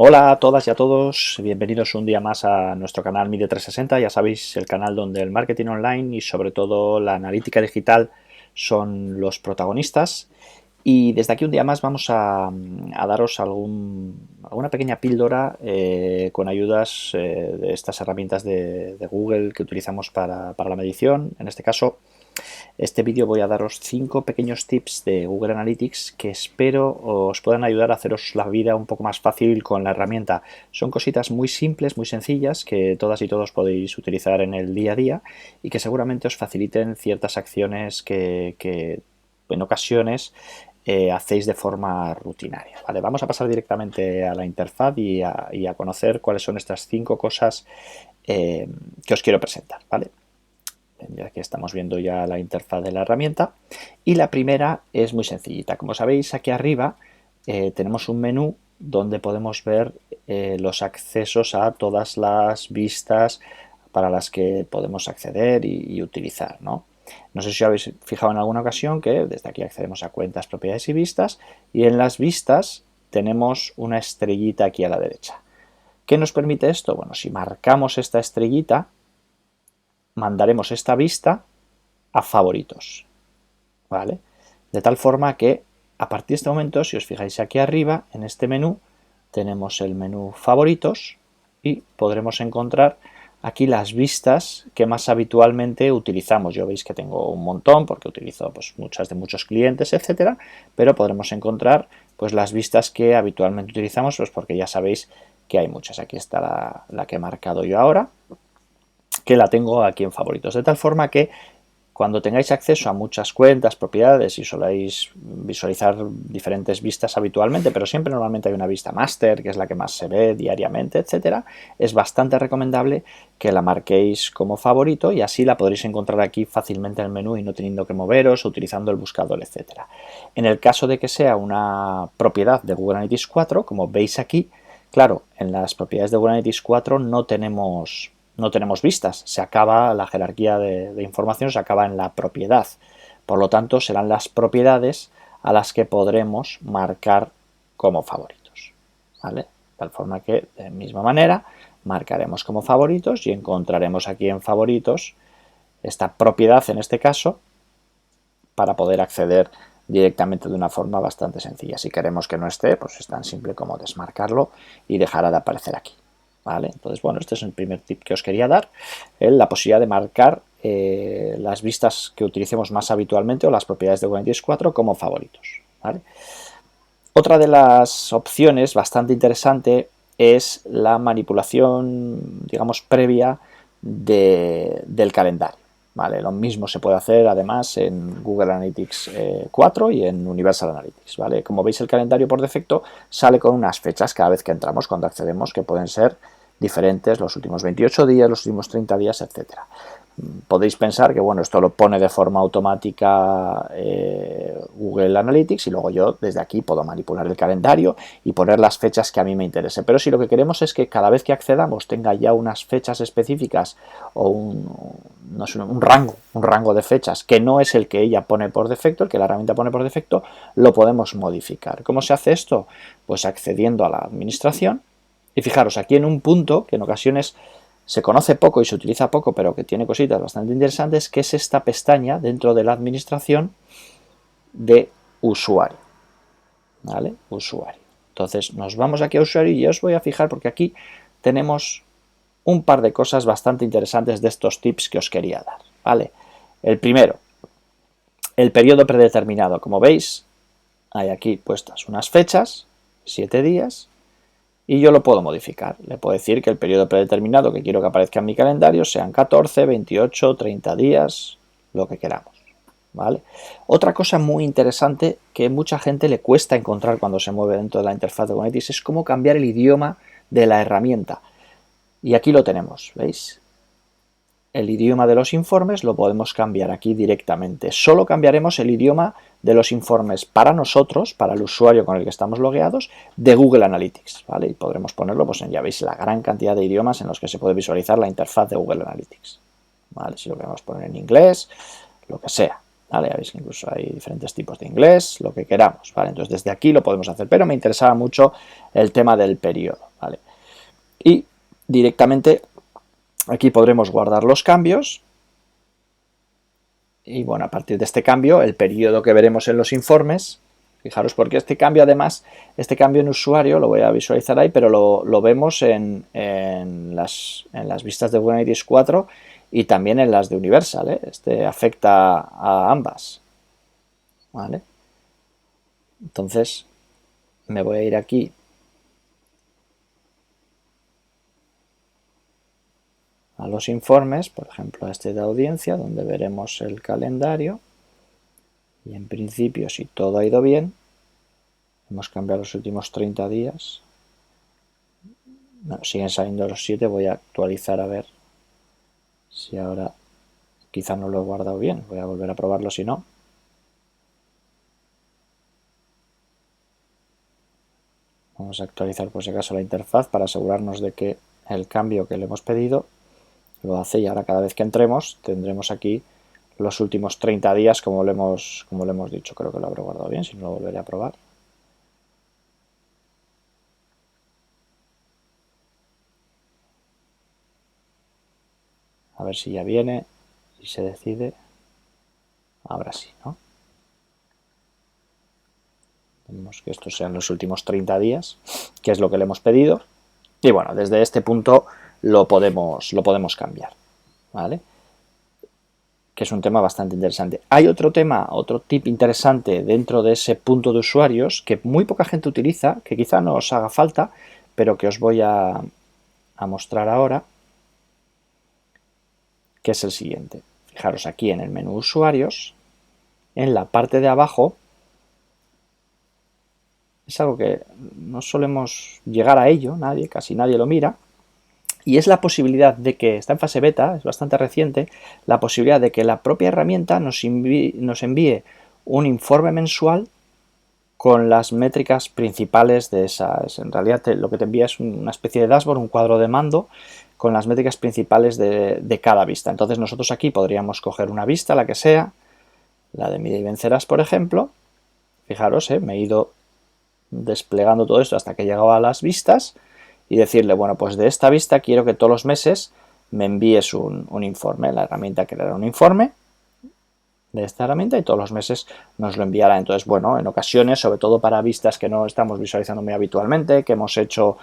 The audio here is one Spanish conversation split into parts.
Hola a todas y a todos, bienvenidos un día más a nuestro canal Mide360. Ya sabéis, el canal donde el marketing online y sobre todo la analítica digital son los protagonistas. Y desde aquí un día más vamos a daros alguna pequeña píldora con ayudas de estas herramientas de Google que utilizamos para la medición. En este caso, este vídeo voy a daros 5 pequeños tips de Google Analytics que espero os puedan ayudar a haceros la vida un poco más fácil con la herramienta. Son cositas muy simples, muy sencillas, que todas y todos podéis utilizar en el día a día y que seguramente os faciliten ciertas acciones que en ocasiones hacéis de forma rutinaria. ¿Vale? Vamos a pasar directamente a la interfaz y a conocer cuáles son estas 5 cosas que os quiero presentar. ¿Vale? Ya que estamos viendo ya la interfaz de la herramienta, y la primera es muy sencillita. Como sabéis, aquí arriba tenemos un menú donde podemos ver los accesos a todas las vistas para las que podemos acceder y utilizar, ¿no? No sé si os habéis fijado en alguna ocasión que desde aquí accedemos a cuentas, propiedades y vistas, y en las vistas tenemos una estrellita aquí a la derecha. ¿Qué nos permite esto? Bueno, si marcamos esta estrellita, mandaremos esta vista a favoritos, ¿vale? De tal forma que a partir de este momento, si os fijáis aquí arriba, en este menú, tenemos el menú favoritos y podremos encontrar aquí las vistas que más habitualmente utilizamos. Yo veis que tengo un montón porque utilizo pues, muchas de muchos clientes, etcétera, pero podremos encontrar pues, las vistas que habitualmente utilizamos, pues porque ya sabéis que hay muchas. Aquí está la que he marcado yo ahora, que la tengo aquí en favoritos, de tal forma que cuando tengáis acceso a muchas cuentas, propiedades y soléis visualizar diferentes vistas habitualmente, pero siempre normalmente hay una vista máster, que es la que más se ve diariamente, etcétera, es bastante recomendable que la marquéis como favorito y así la podréis encontrar aquí fácilmente en el menú y no teniendo que moveros, utilizando el buscador, etcétera. En el caso de que sea una propiedad de Google Analytics 4, como veis aquí, claro, en las propiedades de Google Analytics 4 no tenemos vistas, se acaba la jerarquía de información, se acaba en la propiedad. Por lo tanto, serán las propiedades a las que podremos marcar como favoritos. ¿Vale? De tal forma que, de la misma manera, marcaremos como favoritos y encontraremos aquí en favoritos esta propiedad, en este caso, para poder acceder directamente de una forma bastante sencilla. Si queremos que no esté, pues es tan simple como desmarcarlo y dejará de aparecer aquí. ¿Vale? Entonces, bueno, este es el primer tip que os quería dar, la posibilidad de marcar las vistas que utilicemos más habitualmente o las propiedades de Google Analytics 4 como favoritos. ¿Vale? Otra de las opciones bastante interesante es la manipulación, digamos, previa del calendario. ¿Vale? Lo mismo se puede hacer además en Google Analytics 4 y en Universal Analytics. ¿Vale? Como veis, el calendario por defecto sale con unas fechas cada vez que entramos, cuando accedemos, que pueden ser diferentes los últimos 28 días, los últimos 30 días, etcétera. Podéis pensar que bueno, esto lo pone de forma automática Google Analytics y luego yo desde aquí puedo manipular el calendario y poner las fechas que a mí me interese. Pero si lo que queremos es que cada vez que accedamos tenga ya unas fechas específicas o no sé, un rango de fechas que no es el que ella pone por defecto, el que la herramienta pone por defecto, lo podemos modificar. ¿Cómo se hace esto? Pues accediendo a la administración y fijaros aquí en un punto que en ocasiones se conoce poco y se utiliza poco, pero que tiene cositas bastante interesantes, que es esta pestaña dentro de la administración de usuario. ¿Vale? Usuario. Entonces nos vamos aquí a usuario y os voy a fijar porque aquí tenemos un par de cosas bastante interesantes de estos tips que os quería dar. ¿Vale? El primero, el periodo predeterminado. Como veis, hay aquí puestas unas fechas, 7 días, y yo lo puedo modificar. Le puedo decir que el periodo predeterminado que quiero que aparezca en mi calendario sean 14, 28, 30 días, lo que queramos. ¿Vale? Otra cosa muy interesante que mucha gente le cuesta encontrar cuando se mueve dentro de la interfaz de Google Analytics es cómo cambiar el idioma de la herramienta. Y aquí lo tenemos, ¿veis? El idioma de los informes lo podemos cambiar aquí directamente. Solo cambiaremos el idioma de los informes para nosotros, para el usuario con el que estamos logueados, de Google Analytics, ¿vale? Y podremos ponerlo, pues ya veis la gran cantidad de idiomas en los que se puede visualizar la interfaz de Google Analytics, ¿vale? Si lo queremos poner en inglés, lo que sea, ¿vale? Ya veis que incluso hay diferentes tipos de inglés, lo que queramos, ¿vale? Entonces desde aquí lo podemos hacer, pero me interesaba mucho el tema del periodo. y directamente aquí podremos guardar los cambios. Y bueno, a partir de este cambio, el periodo que veremos en los informes, fijaros porque este cambio además, este cambio en usuario, lo voy a visualizar ahí, pero lo vemos en las vistas de Google Analytics 4 y también en las de Universal, ¿eh? Este afecta a ambas, ¿vale? Entonces, me voy a ir aquí a los informes, por ejemplo a este de audiencia, donde veremos el calendario, y en principio, si todo ha ido bien, hemos cambiado los últimos 30 días, no, siguen saliendo los 7, voy a actualizar a ver si ahora quizá no lo he guardado bien, voy a volver a probarlo si no. Vamos a actualizar por si acaso la interfaz para asegurarnos de que el cambio que le hemos pedido lo hace, y ahora cada vez que entremos tendremos aquí los últimos 30 días como le hemos dicho. Creo que lo habré guardado bien, si no lo volveré a probar. A ver si ya viene y se decide. Ahora sí, ¿no? Tenemos que estos sean los últimos 30 días, que es lo que le hemos pedido. Y bueno, desde este punto lo podemos cambiar, ¿vale? Que es un tema bastante interesante. Hay otro tema, otro tip interesante dentro de ese punto de usuarios que muy poca gente utiliza, que quizá no os haga falta, pero que os voy a mostrar ahora, que es el siguiente. Fijaros aquí en el menú usuarios, en la parte de abajo, es algo que no solemos llegar a ello, casi nadie lo mira, y es la posibilidad de que, está en fase beta, es bastante reciente, la posibilidad de que la propia herramienta nos envíe un informe mensual con las métricas principales de esa. En realidad lo que te envía es una especie de dashboard, un cuadro de mando con las métricas principales de cada vista. Entonces nosotros aquí podríamos coger una vista, la que sea, la de Mide y Vencerás, por ejemplo. Fijaros, me he ido desplegando todo esto hasta que he llegado a las vistas y decirle, bueno, pues de esta vista quiero que todos los meses me envíes un informe. La herramienta creará un informe de esta herramienta y todos los meses nos lo enviará. Entonces, bueno, en ocasiones, sobre todo para vistas que no estamos visualizando muy habitualmente, que hemos hecho,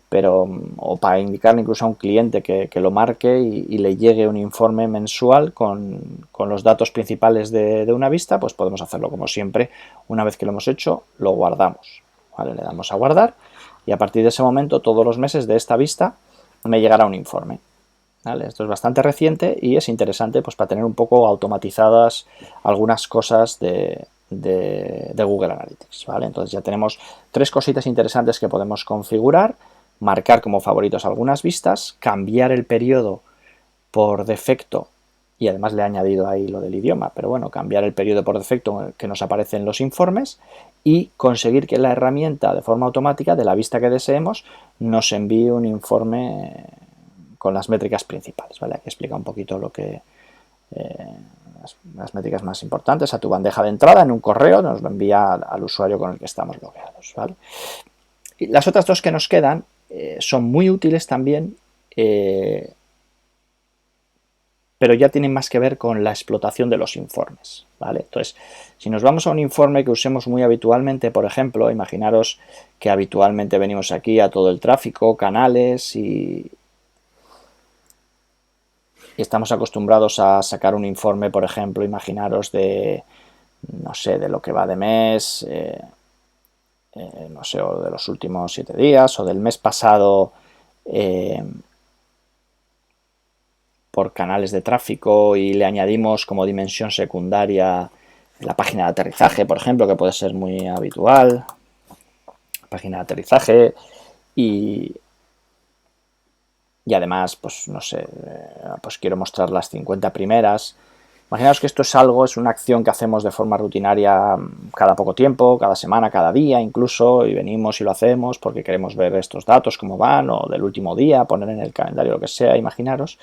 pero o para indicarle incluso a un cliente que lo marque y le llegue un informe mensual con los datos principales de una vista, pues podemos hacerlo como siempre. Una vez que lo hemos hecho, lo guardamos, ¿vale? Le damos a guardar y a partir de ese momento, todos los meses de esta vista me llegará un informe. ¿Vale? Esto es bastante reciente y es interesante pues, para tener un poco automatizadas algunas cosas de Google Analytics, ¿vale? Entonces ya tenemos 3 cositas interesantes que podemos configurar: marcar como favoritos algunas vistas, cambiar el periodo por defecto, y además le he añadido ahí lo del idioma, pero bueno, cambiar el periodo por defecto que nos aparece en los informes, y conseguir que la herramienta de forma automática de la vista que deseemos nos envíe un informe con las métricas principales, ¿vale? Aquí explica un poquito lo que las métricas más importantes a tu bandeja de entrada en un correo, nos lo envía al usuario con el que estamos logueados, ¿vale? Y las otras 2 que nos quedan son muy útiles también, pero ya tienen más que ver con la explotación de los informes, ¿vale? Entonces, si nos vamos a un informe que usemos muy habitualmente, por ejemplo, imaginaros que habitualmente venimos aquí a todo el tráfico, canales y estamos acostumbrados a sacar un informe, por ejemplo, imaginaros no sé, de lo que va de mes, no sé, o de los últimos 7 días, o del mes pasado por canales de tráfico, y le añadimos como dimensión secundaria la página de aterrizaje, por ejemplo, que puede ser muy habitual, página de aterrizaje, y además, pues no sé, pues quiero mostrar las 50 primeras. Imaginaos que esto es una acción que hacemos de forma rutinaria cada poco tiempo, cada semana, cada día incluso, y venimos y lo hacemos porque queremos ver estos datos, cómo van, o del último día, poner en el calendario lo que sea, imaginaros.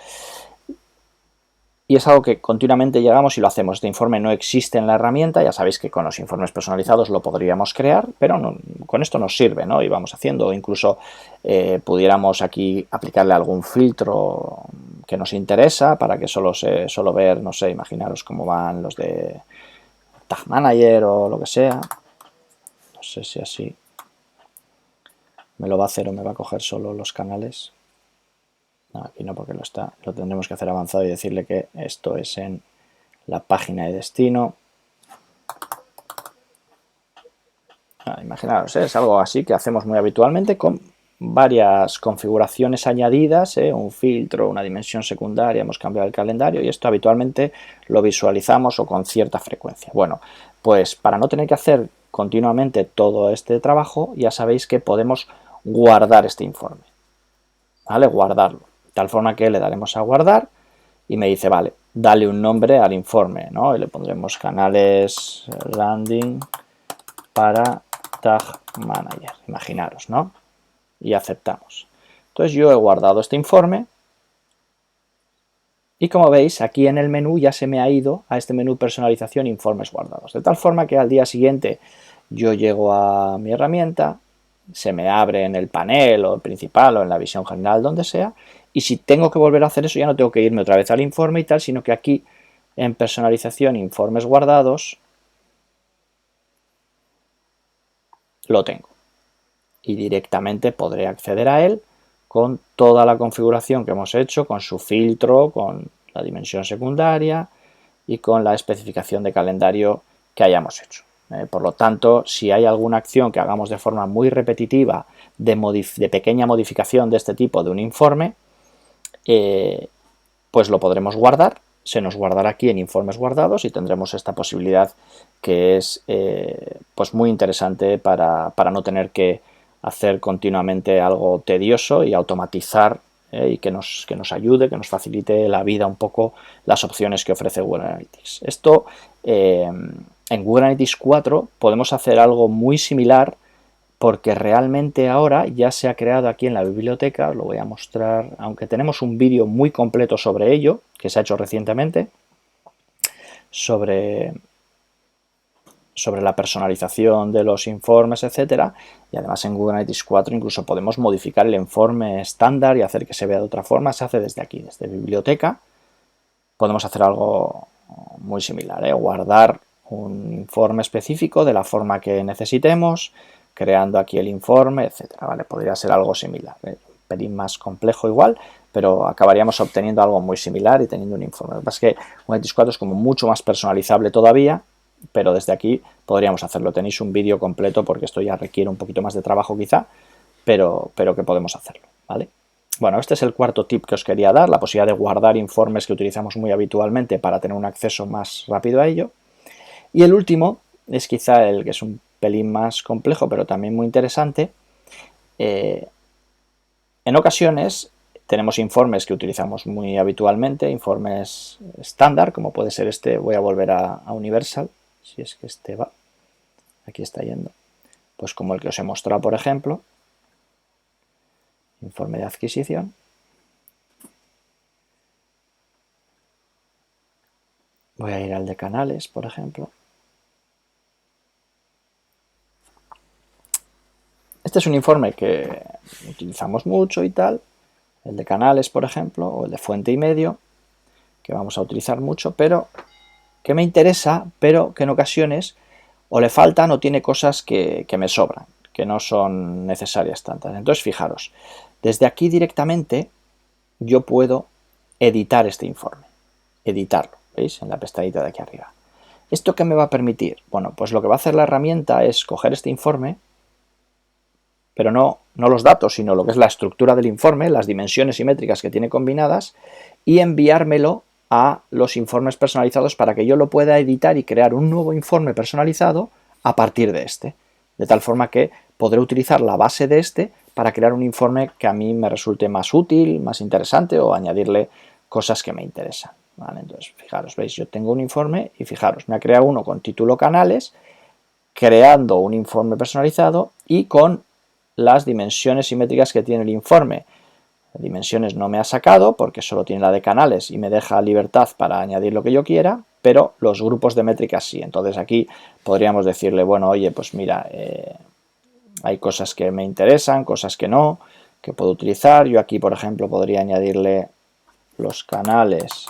Y es algo que continuamente llegamos y lo hacemos. Este informe no existe en la herramienta, ya sabéis que con los informes personalizados lo podríamos crear, pero no, con esto nos sirve, ¿no? Y vamos haciendo, incluso pudiéramos aquí aplicarle algún filtro que nos interesa para que solo ver, no sé, imaginaros cómo van los de Tag Manager o lo que sea. No sé si así me lo va a hacer o me va a coger solo los canales. No, aquí no, porque lo tendremos que hacer avanzado y decirle que esto es en la página de destino. Imaginaros, es algo así que hacemos muy habitualmente con varias configuraciones añadidas, un filtro, una dimensión secundaria, hemos cambiado el calendario y esto habitualmente lo visualizamos o con cierta frecuencia. Bueno, pues para no tener que hacer continuamente todo este trabajo, ya sabéis que podemos guardar este informe, ¿vale? Guardarlo, de tal forma que le daremos a guardar y me dice, vale, dale un nombre al informe, ¿no? Y le pondremos canales landing para Tag Manager, imaginaros, ¿no? Y aceptamos. Entonces yo he guardado este informe y como veis aquí en el menú ya se me ha ido a este menú personalización informes guardados, de tal forma que al día siguiente yo llego a mi herramienta, se me abre en el panel o el principal o en la visión general donde sea, y si tengo que volver a hacer eso ya no tengo que irme otra vez al informe y tal, sino que aquí en personalización informes guardados lo tengo y directamente podré acceder a él con toda la configuración que hemos hecho, con su filtro, con la dimensión secundaria y con la especificación de calendario que hayamos hecho. Por lo tanto, si hay alguna acción que hagamos de forma muy repetitiva de pequeña modificación de este tipo de un informe, pues lo podremos guardar, se nos guardará aquí en informes guardados y tendremos esta posibilidad que es pues muy interesante para no tener que hacer continuamente algo tedioso y automatizar y que nos ayude, que nos facilite la vida un poco las opciones que ofrece Google Analytics. Esto en Google Analytics 4 podemos hacer algo muy similar porque realmente ahora ya se ha creado aquí en la biblioteca, os lo voy a mostrar, aunque tenemos un vídeo muy completo sobre ello, que se ha hecho recientemente, sobre la personalización de los informes, etcétera, y además en Google Analytics 4 incluso podemos modificar el informe estándar y hacer que se vea de otra forma, se hace desde aquí, desde biblioteca, podemos hacer algo muy similar, guardar un informe específico de la forma que necesitemos, creando aquí el informe, etcétera, ¿vale? Podría ser algo similar, un pelín más complejo igual, pero acabaríamos obteniendo algo muy similar y teniendo un informe. Lo que pasa es que Analytics 4 es como mucho más personalizable todavía, pero desde aquí podríamos hacerlo. Tenéis un vídeo completo porque esto ya requiere un poquito más de trabajo quizá, pero que podemos hacerlo, ¿vale? Bueno, este es el cuarto tip que os quería dar, la posibilidad de guardar informes que utilizamos muy habitualmente para tener un acceso más rápido a ello. Y el último es quizá el que es un pelín más complejo, pero también muy interesante. En ocasiones tenemos informes que utilizamos muy habitualmente, informes estándar, como puede ser este. Voy a volver a Universal, si es que este va. Aquí está yendo. Pues como el que os he mostrado, por ejemplo. Informe de adquisición. Voy a ir al de canales, por ejemplo. Este es un informe que utilizamos mucho y tal, el de canales, por ejemplo, o el de fuente y medio, que vamos a utilizar mucho, pero que me interesa, pero que en ocasiones o le faltan o tiene cosas que me sobran, que no son necesarias tantas. Entonces, fijaros, desde aquí directamente yo puedo editar este informe, editarlo, ¿veis? En la pestañita de aquí arriba. ¿Esto qué me va a permitir? Bueno, pues lo que va a hacer la herramienta es coger este informe, pero no los datos, sino lo que es la estructura del informe, las dimensiones y métricas que tiene combinadas, y enviármelo a los informes personalizados para que yo lo pueda editar y crear un nuevo informe personalizado a partir de este. De tal forma que podré utilizar la base de este para crear un informe que a mí me resulte más útil, más interesante o añadirle cosas que me interesan. ¿Vale? Entonces, fijaros, veis, yo tengo un informe y fijaros, me ha creado uno con título canales, creando un informe personalizado y con las dimensiones simétricas que tiene el informe. Dimensiones no me ha sacado porque solo tiene la de canales y me deja libertad para añadir lo que yo quiera, pero los grupos de métricas sí. Entonces aquí podríamos decirle, bueno, oye, pues mira, hay cosas que me interesan, cosas que no, que puedo utilizar. Yo aquí, por ejemplo, podría añadirle los canales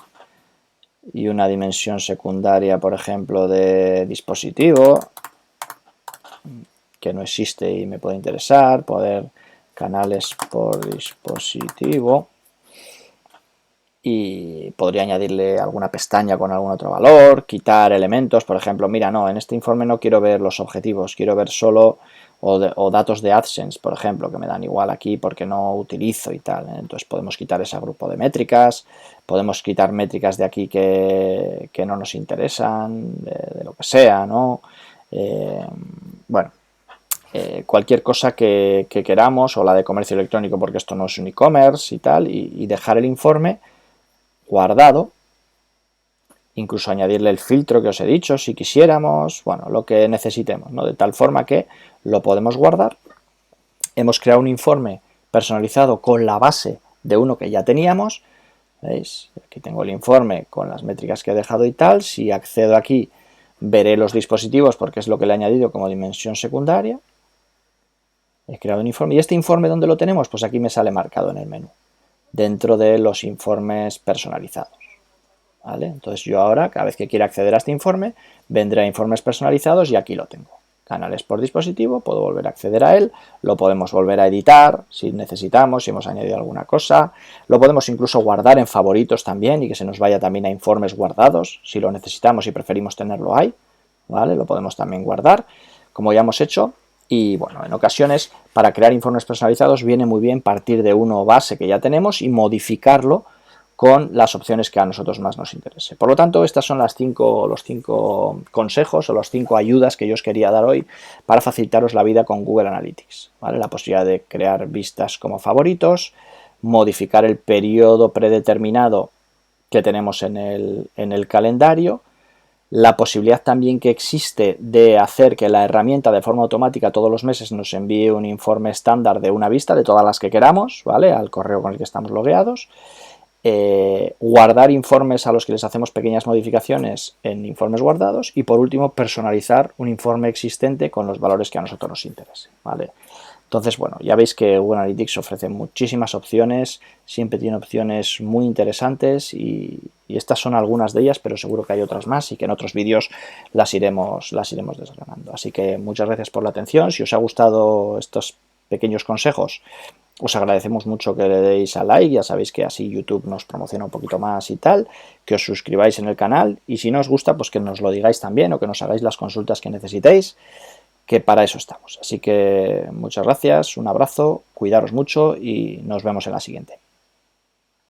y una dimensión secundaria, por ejemplo, de dispositivo, que no existe y me puede interesar, poder canales por dispositivo, y podría añadirle alguna pestaña con algún otro valor, quitar elementos, por ejemplo, mira, no, en este informe no quiero ver los objetivos, quiero ver solo o datos de AdSense, por ejemplo, que me dan igual aquí porque no utilizo y tal. Entonces podemos quitar ese grupo de métricas, podemos quitar métricas de aquí que no nos interesan, de lo que sea, ¿no? Bueno, cualquier cosa que queramos, o la de comercio electrónico porque esto no es un e-commerce y tal, y dejar el informe guardado, incluso añadirle el filtro que os he dicho si quisiéramos, bueno, lo que necesitemos, ¿no? De tal forma que lo podemos guardar. Hemos creado un informe personalizado con la base de uno que ya teníamos. ¿Veis? Aquí tengo el informe con las métricas que he dejado y tal. Si accedo aquí, veré los dispositivos porque es lo que le he añadido como dimensión secundaria. He creado un informe. ¿Y este informe dónde lo tenemos? Pues aquí me sale marcado en el menú, dentro de los informes personalizados. ¿Vale? Entonces yo ahora, cada vez que quiera acceder a este informe, vendré a informes personalizados y aquí lo tengo. Canales por dispositivo, puedo volver a acceder a él, lo podemos volver a editar si necesitamos, si hemos añadido alguna cosa, lo podemos incluso guardar en favoritos también y que se nos vaya también a informes guardados, si lo necesitamos y preferimos tenerlo ahí, ¿vale? Lo podemos también guardar, como ya hemos hecho. Y bueno, en ocasiones para crear informes personalizados viene muy bien partir de uno base que ya tenemos y modificarlo con las opciones que a nosotros más nos interese. Por lo tanto, estas son los cinco consejos o las 5 ayudas que yo os quería dar hoy para facilitaros la vida con Google Analytics, ¿vale? La posibilidad de crear vistas como favoritos, modificar el periodo predeterminado que tenemos en el calendario, la posibilidad también que existe de hacer que la herramienta de forma automática todos los meses nos envíe un informe estándar de una vista de todas las que queramos, ¿vale? Al correo con el que estamos logueados. Guardar informes a los que les hacemos pequeñas modificaciones en informes guardados y por último personalizar un informe existente con los valores que a nosotros nos interesen, ¿vale? Entonces, bueno, ya veis que Google Analytics ofrece muchísimas opciones, siempre tiene opciones muy interesantes y estas son algunas de ellas, pero seguro que hay otras más y que en otros vídeos las iremos desgranando. Así que muchas gracias por la atención. Si os ha gustado estos pequeños consejos, os agradecemos mucho que le deis a like, ya sabéis que así YouTube nos promociona un poquito más y tal, que os suscribáis en el canal y si no os gusta, pues que nos lo digáis también o que nos hagáis las consultas que necesitéis, que para eso estamos. Así que muchas gracias, un abrazo, cuidaros mucho y nos vemos en la siguiente.